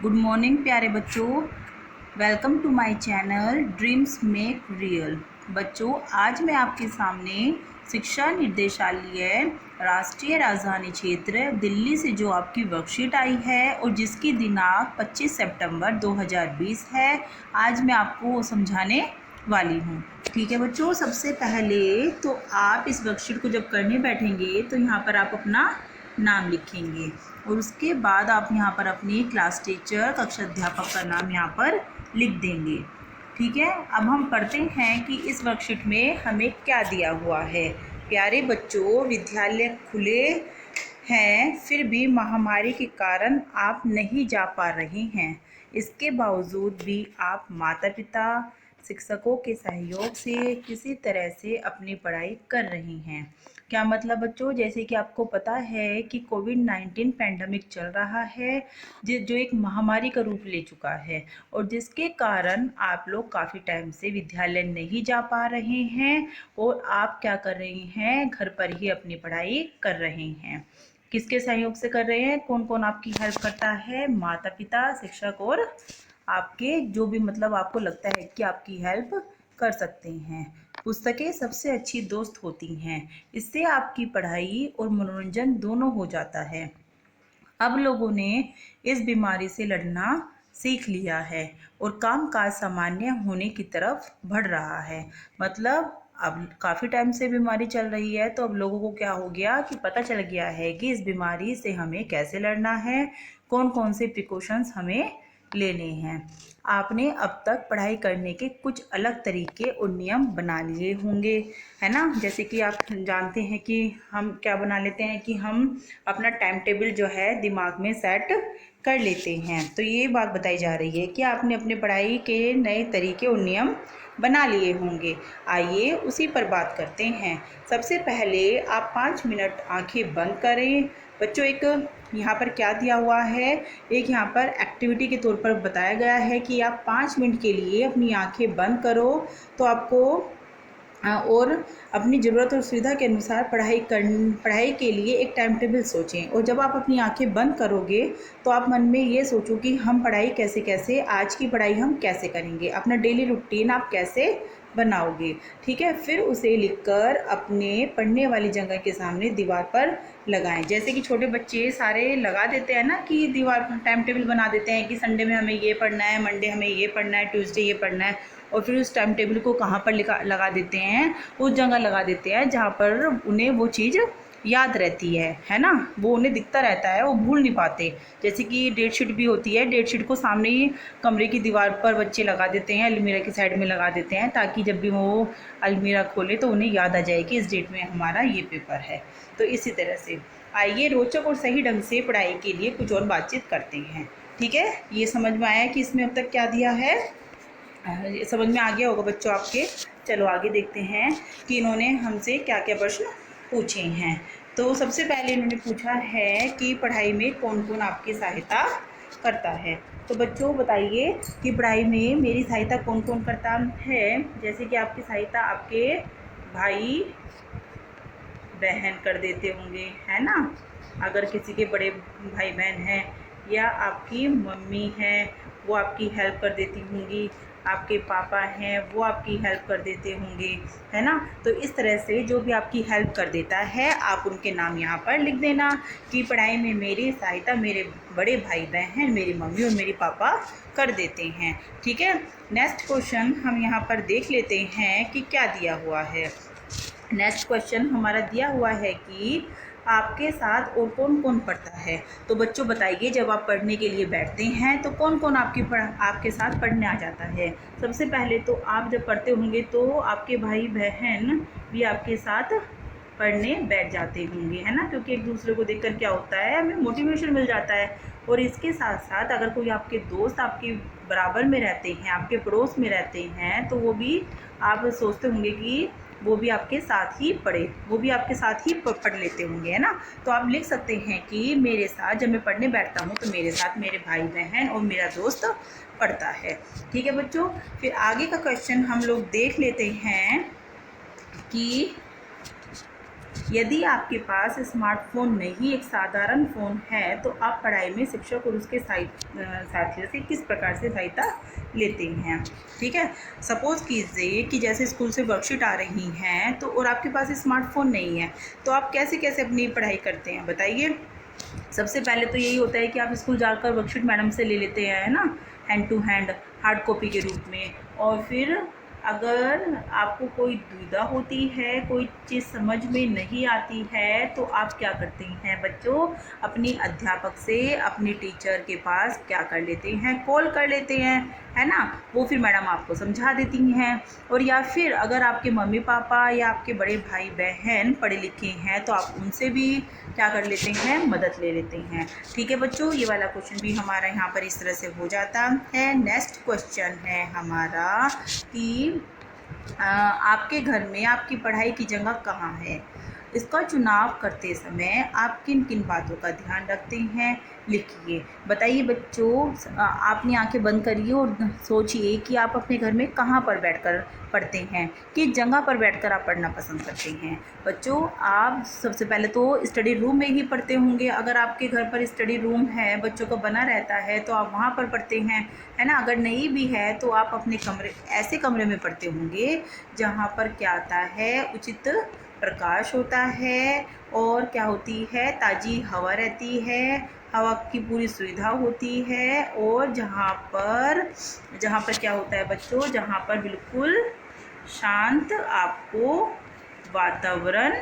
Good morning प्यारे बच्चों। Welcome to my channel dreams make real. बच्चों, आज मैं आपके सामने शिक्षा निर्देशालय राष्ट्रीय राजधानी क्षेत्र दिल्ली से जो आपकी वर्कशीट आई है और जिसकी दिनांक 25 सितंबर 2020 है, आज मैं आपको वो समझाने वाली हूँ। ठीक है बच्चों, सबसे पहले तो आप इस वर्कशीट को जब करने बैठेंगे तो यहाँ पर आप अपना नाम लिखेंगे और उसके बाद आप यहाँ पर अपनी क्लास टीचर कक्षा अध्यापक का नाम यहाँ पर लिख देंगे। ठीक है, अब हम पढ़ते हैं कि इस वर्कशीट में हमें क्या दिया हुआ है। प्यारे बच्चों, विद्यालय खुले हैं फिर भी महामारी के कारण आप नहीं जा पा रहे हैं। इसके बावजूद भी आप माता पिता शिक्षकों के सहयोग से किसी तरह से अपनी पढ़ाई कर रही हैं। क्या मतलब बच्चों, जैसे कि आपको पता है कि कोविड-19 पैंडमिक चल रहा है जो एक महामारी का रूप ले चुका है और जिसके कारण आप लोग काफ़ी टाइम से विद्यालय नहीं जा पा रहे हैं और आप क्या कर रही हैं, घर पर ही अपनी पढ़ाई कर रहे हैं। किसके सहयोग से कर रहे हैं, कौन कौन आपकी हेल्प करता है? माता पिता, शिक्षक और आपके जो भी मतलब आपको लगता है कि आपकी हेल्प कर सकते हैं। पुस्तकें सबसे अच्छी दोस्त होती हैं, इससे आपकी पढ़ाई और मनोरंजन दोनों हो जाता है। अब लोगों ने इस बीमारी से लड़ना सीख लिया है और कामकाज सामान्य होने की तरफ बढ़ रहा है। मतलब अब काफ़ी टाइम से बीमारी चल रही है तो अब लोगों को क्या हो गया कि पता चल गया है कि इस बीमारी से हमें कैसे लड़ना है, कौन कौन से प्रिकॉशंस हमें लेने हैं। आपने अब तक पढ़ाई करने के कुछ अलग तरीके और नियम बना लिए होंगे, है ना। जैसे कि आप जानते हैं कि हम क्या बना लेते हैं कि हम अपना टाइम टेबल जो है दिमाग में सेट कर लेते हैं। तो ये बात बताई जा रही है कि आपने अपने पढ़ाई के नए तरीके और नियम बना लिए होंगे। आइए उसी पर बात करते हैं। सबसे पहले आप 5 मिनट आंखें बंद करें। बच्चों, एक यहाँ पर क्या दिया हुआ है, एक यहाँ पर एक्टिविटी के तौर पर बताया गया है कि आप 5 मिनट के लिए अपनी आंखें बंद करो तो आपको और अपनी ज़रूरत और सुविधा के अनुसार पढ़ाई के लिए एक टाइम टेबल सोचें। और जब आप अपनी आंखें बंद करोगे तो आप मन में ये सोचो कि हम पढ़ाई कैसे आज की पढ़ाई हम कैसे करेंगे, अपना डेली रूटीन आप कैसे बनाओगे। ठीक है, फिर उसे लिखकर अपने पढ़ने वाली जगह के सामने दीवार पर लगाएं। जैसे कि छोटे बच्चे सारे लगा देते हैं ना कि दीवार पर टाइम टेबल बना देते हैं कि संडे में हमें ये पढ़ना है, मंडे हमें ये पढ़ना है, ट्यूसडे ये पढ़ना है, और फिर उस टाइम टेबल को कहाँ पर लगा देते हैं, उस जगह लगा देते हैं जहाँ पर उन्हें वो चीज़ याद रहती है ना, वो उन्हें दिखता रहता है, वो भूल नहीं पाते। जैसे कि डेट शीट भी होती है, डेट शीट को सामने ही कमरे की दीवार पर बच्चे लगा देते हैं, अलमीरा की साइड में लगा देते हैं ताकि जब भी वो अलमीरा खोले तो उन्हें याद आ जाए कि इस डेट में हमारा ये पेपर है। तो इसी तरह से आइए रोचक और सही ढंग से पढ़ाई के लिए कुछ और बातचीत करते हैं। ठीक है, ये समझ में आया कि इसमें अब तक क्या दिया है, समझ में आ गया होगा बच्चों आपके। चलो आगे देखते हैं कि इन्होंने हमसे क्या क्या प्रश्न पूछे हैं। तो सबसे पहले इन्होंने पूछा है कि पढ़ाई में कौन कौन आपकी सहायता करता है। तो बच्चों बताइए कि पढ़ाई में मेरी सहायता कौन कौन करता है। जैसे कि आपकी सहायता आपके भाई बहन कर देते होंगे, है ना। अगर किसी के बड़े भाई बहन हैं या आपकी मम्मी है वो आपकी हेल्प कर देती होंगी, आपके पापा हैं वो आपकी हेल्प कर देते होंगे, है ना। तो इस तरह से जो भी आपकी हेल्प कर देता है आप उनके नाम यहाँ पर लिख देना कि पढ़ाई में मेरी सहायता मेरे बड़े भाई बहन, मेरी मम्मी और मेरे पापा कर देते हैं। ठीक है, नेक्स्ट क्वेश्चन हम यहाँ पर देख लेते हैं कि क्या दिया हुआ है। नेक्स्ट क्वेश्चन हमारा दिया हुआ है कि आपके साथ और कौन कौन पढ़ता है। तो बच्चों बताइए, जब आप पढ़ने के लिए बैठते हैं तो कौन कौन आपके साथ पढ़ने आ जाता है। सबसे पहले तो आप जब पढ़ते होंगे तो आपके भाई बहन भी आपके साथ पढ़ने बैठ जाते होंगे, है ना, क्योंकि एक दूसरे को देखकर क्या होता है, हमें मोटिवेशन मिल जाता है। और इसके साथ साथ अगर कोई आपके दोस्त आपके बराबर में रहते हैं, आपके पड़ोस में रहते हैं, तो वो भी आप सोचते होंगे कि वो भी आपके साथ ही पढ़े, वो भी आपके साथ ही पढ़ लेते होंगे, है ना। तो आप लिख सकते हैं कि मेरे साथ जब मैं पढ़ने बैठता हूँ तो मेरे साथ मेरे भाई बहन और मेरा दोस्त पढ़ता है। ठीक है बच्चों, फिर आगे का क्वेश्चन हम लोग देख लेते हैं कि यदि आपके पास स्मार्टफोन नहीं, एक साधारण फ़ोन है, तो आप पढ़ाई में शिक्षक और उसके साथियों से किस प्रकार से सहायता लेते हैं। ठीक है, सपोज़ कीजिए कि जैसे स्कूल से वर्कशीट आ रही हैं तो और आपके पास स्मार्टफोन नहीं है, तो आप कैसे कैसे अपनी पढ़ाई करते हैं बताइए। सबसे पहले तो यही होता है कि आप स्कूल जाकर वर्कशीट मैडम से ले लेते हैं, है ना, hand to hand, hard copy के रूप में। और फिर अगर आपको कोई दुविधा होती है, कोई चीज़ समझ में नहीं आती है, तो आप क्या करते हैं बच्चों, अपनी अध्यापक से, अपने टीचर के पास क्या कर लेते हैं, कॉल कर लेते हैं, है ना। वो फिर मैडम आपको समझा देती हैं। और या फिर अगर आपके मम्मी पापा या आपके बड़े भाई बहन पढ़े लिखे हैं तो आप उनसे भी क्या कर लेते हैं, मदद ले लेते हैं। ठीक है बच्चों, ये वाला क्वेश्चन भी हमारा यहाँ पर इस तरह से हो जाता है। नेक्स्ट क्वेश्चन है हमारा कि आपके घर में आपकी पढ़ाई की जगह कहाँ है। इसका चुनाव करते समय आप किन किन बातों का ध्यान रखते हैं, लिखिए। बताइए बच्चों, आपने आंखें बंद करिए और सोचिए कि आप अपने घर में कहाँ पर बैठकर पढ़ते हैं, किस जगह पर बैठकर आप पढ़ना पसंद करते हैं। बच्चों, आप सबसे पहले तो स्टडी रूम में ही पढ़ते होंगे। अगर आपके घर पर स्टडी रूम है, बच्चों का बना रहता है, तो आप वहाँ पर पढ़ते हैं, है ना। अगर नहीं भी है तो आप अपने कमरे, ऐसे कमरे में पढ़ते होंगे जहाँ पर क्या आता है, उचित प्रकाश होता है और क्या होती है, ताज़ी हवा रहती है, हवा की पूरी सुविधा होती है। और जहाँ पर क्या होता है बच्चों, जहाँ पर बिल्कुल शांत आपको वातावरण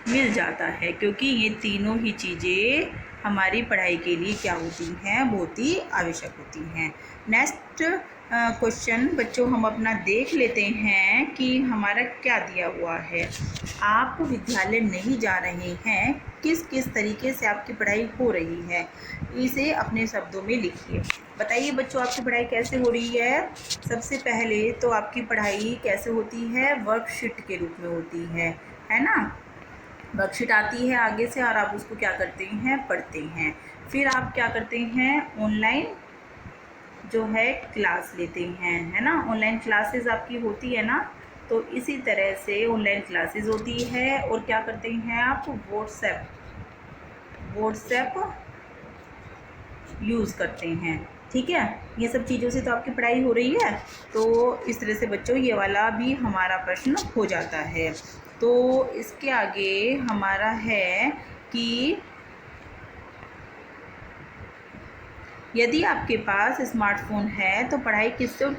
मिल जाता है, क्योंकि ये तीनों ही चीज़ें हमारी पढ़ाई के लिए क्या होती हैं, बहुत ही आवश्यक होती हैं। नेक्स्ट क्वेश्चन बच्चों हम अपना देख लेते हैं कि हमारा क्या दिया हुआ है। आप विद्यालय नहीं जा रहे हैं, किस किस तरीके से आपकी पढ़ाई हो रही है, इसे अपने शब्दों में लिखिए। बताइए बच्चों, आपकी पढ़ाई कैसे हो रही है। सबसे पहले तो आपकी पढ़ाई कैसे होती है, वर्कशीट के रूप में होती है ना। वर्कशीट आती है आगे से और आप उसको क्या करते हैं, पढ़ते हैं। फिर आप क्या करते हैं, ऑनलाइन जो है क्लास लेते हैं, है ना। ऑनलाइन क्लासेस आपकी होती है ना, तो इसी तरह से ऑनलाइन क्लासेस होती है। और क्या करते हैं आप, व्हाट्सएप यूज़ करते हैं। ठीक है, ये सब चीज़ों से तो आपकी पढ़ाई हो रही है। तो इस तरह से बच्चों ये वाला भी हमारा प्रश्न हो जाता है। तो इसके आगे हमारा है कि यदि आपके पास स्मार्टफ़ोन है तो पढ़ाई किससे और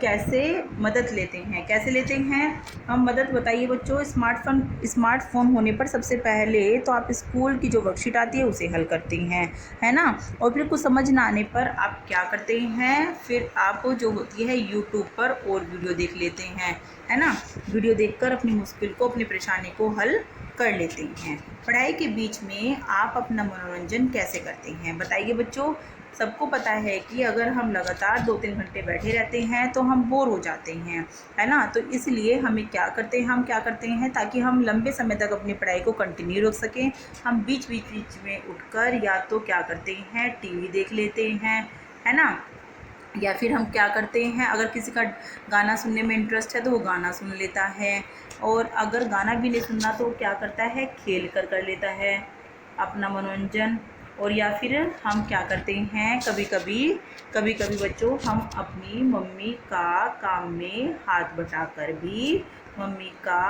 कैसे मदद लेते हैं, कैसे लेते हैं हम मदद, बताइए बच्चों। स्मार्टफ़ोन होने पर सबसे पहले तो आप स्कूल की जो वर्कशीट आती है उसे हल करते हैं, है ना। और फिर कुछ समझ ना आने पर आप क्या करते हैं, फिर आप जो होती है यूट्यूब पर और वीडियो देख लेते हैं, है ना। वीडियो देखकर अपनी मुश्किल को, अपनी परेशानी को हल कर लेते हैं। पढ़ाई के बीच में आप अपना मनोरंजन कैसे करते हैं, बताइए बच्चों। सबको पता है कि अगर हम लगातार 2-3 घंटे बैठे रहते हैं तो हम बोर हो जाते हैं, है ना। तो इसलिए हम क्या करते हैं ताकि हम लंबे समय तक अपनी पढ़ाई को कंटिन्यू रख सकें, हम बीच में उठकर या तो क्या करते हैं, टीवी देख लेते हैं, है ना। या फिर हम क्या करते हैं, अगर किसी का गाना सुनने में इंटरेस्ट है तो वो गाना सुन लेता है। और अगर गाना भी नहीं सुनना तो क्या करता है, खेल कर लेता है अपना मनोरंजन। और या फिर हम क्या करते हैं, कभी कभी बच्चों हम अपनी मम्मी का काम में हाथ बटाकर भी, मम्मी का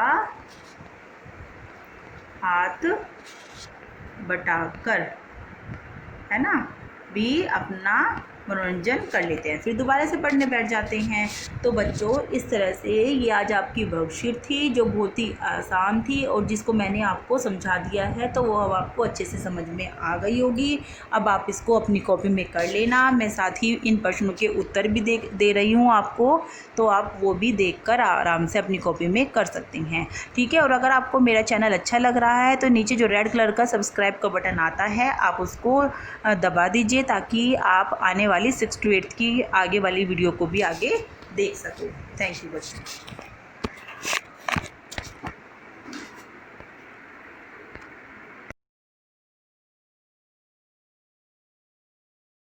हाथ बटाकर, है ना, भी अपना मनोरंजन कर लेते हैं, फिर दोबारा से पढ़ने बैठ जाते हैं। तो बच्चों इस तरह से ये आज आपकी वर्कशीट थी जो बहुत ही आसान थी और जिसको मैंने आपको समझा दिया है, तो वो अब आपको अच्छे से समझ में आ गई होगी। अब आप इसको अपनी कॉपी में कर लेना। मैं साथ ही इन प्रश्नों के उत्तर भी दे रही हूँ आपको, तो आप वो भी देखकर आराम से अपनी कॉपी में कर सकते हैं। ठीक है, और अगर आपको मेरा चैनल अच्छा लग रहा है तो नीचे जो रेड कलर का सब्सक्राइब का बटन आता है आप उसको दबा दीजिए, ताकि आप आने वाली 6th to 8th की आगे वाली वीडियो को भी आगे देख सको। थैंक यू बच्चों।